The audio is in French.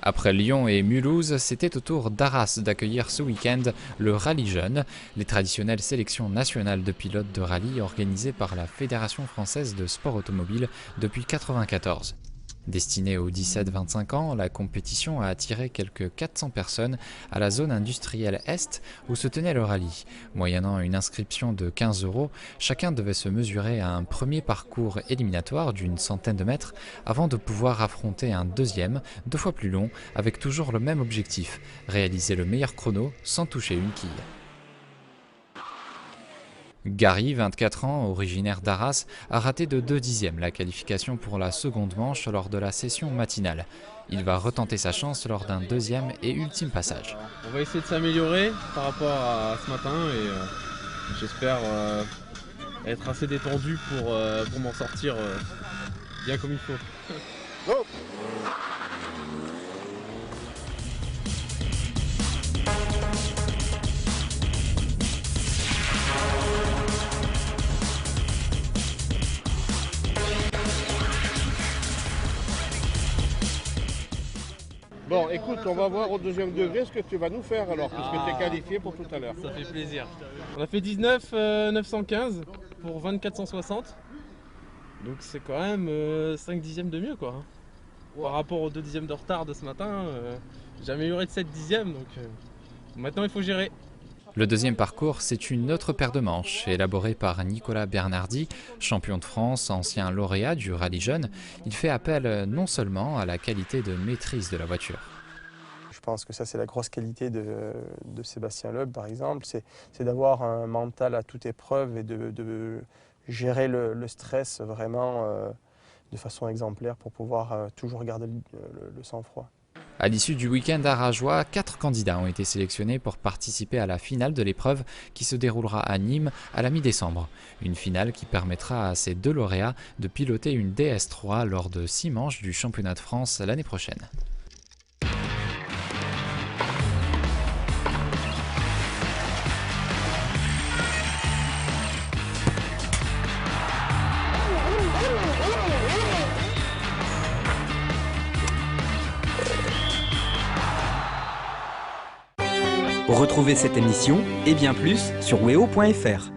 Après Lyon et Mulhouse, c'était au tour d'Arras d'accueillir ce week-end le Rallye Jeune, les traditionnelles sélections nationales de pilotes de rallye organisées par la Fédération française de sport automobile depuis 1994. Destinée aux 17-25 ans, la compétition a attiré quelques 400 personnes à la zone industrielle Est où se tenait le rallye. Moyennant une inscription de 15 €, chacun devait se mesurer à un premier parcours éliminatoire d'une centaine de mètres avant de pouvoir affronter un deuxième, 2 fois plus long, avec toujours le même objectif, réaliser le meilleur chrono sans toucher une quille. Gary, 24 ans, originaire d'Arras, a raté de 2 dixièmes la qualification pour la seconde manche lors de la session matinale. Il va retenter sa chance lors d'un deuxième et ultime passage. On va essayer de s'améliorer par rapport à ce matin et j'espère être assez détendu pour m'en sortir bien comme il faut. Go. Bon, écoute, on va voir au deuxième degré ce que tu vas nous faire alors, puisque tu es qualifié pour tout à l'heure. Ça fait plaisir. On a fait 19 915 pour 24 160. Donc c'est quand même 5 dixièmes de mieux quoi. Par rapport aux 2 dixièmes de retard de ce matin, j'ai amélioré de 7 dixièmes, donc maintenant il faut gérer. Le deuxième parcours, c'est une autre paire de manches, élaborée par Nicolas Bernardi, champion de France, ancien lauréat du Rallye Jeune. Il fait appel non seulement à la qualité de maîtrise de la voiture. Je pense que ça, c'est la grosse qualité de Sébastien Loeb, par exemple, c'est d'avoir un mental à toute épreuve et de gérer le stress vraiment de façon exemplaire pour pouvoir toujours garder le sang-froid. À l'issue du week-end arageois, 4 candidats ont été sélectionnés pour participer à la finale de l'épreuve qui se déroulera à Nîmes à la mi-décembre. Une finale qui permettra à ces 2 lauréats de piloter une DS3 lors de 6 manches du championnat de France l'année prochaine. Retrouvez cette émission et bien plus sur weo.fr.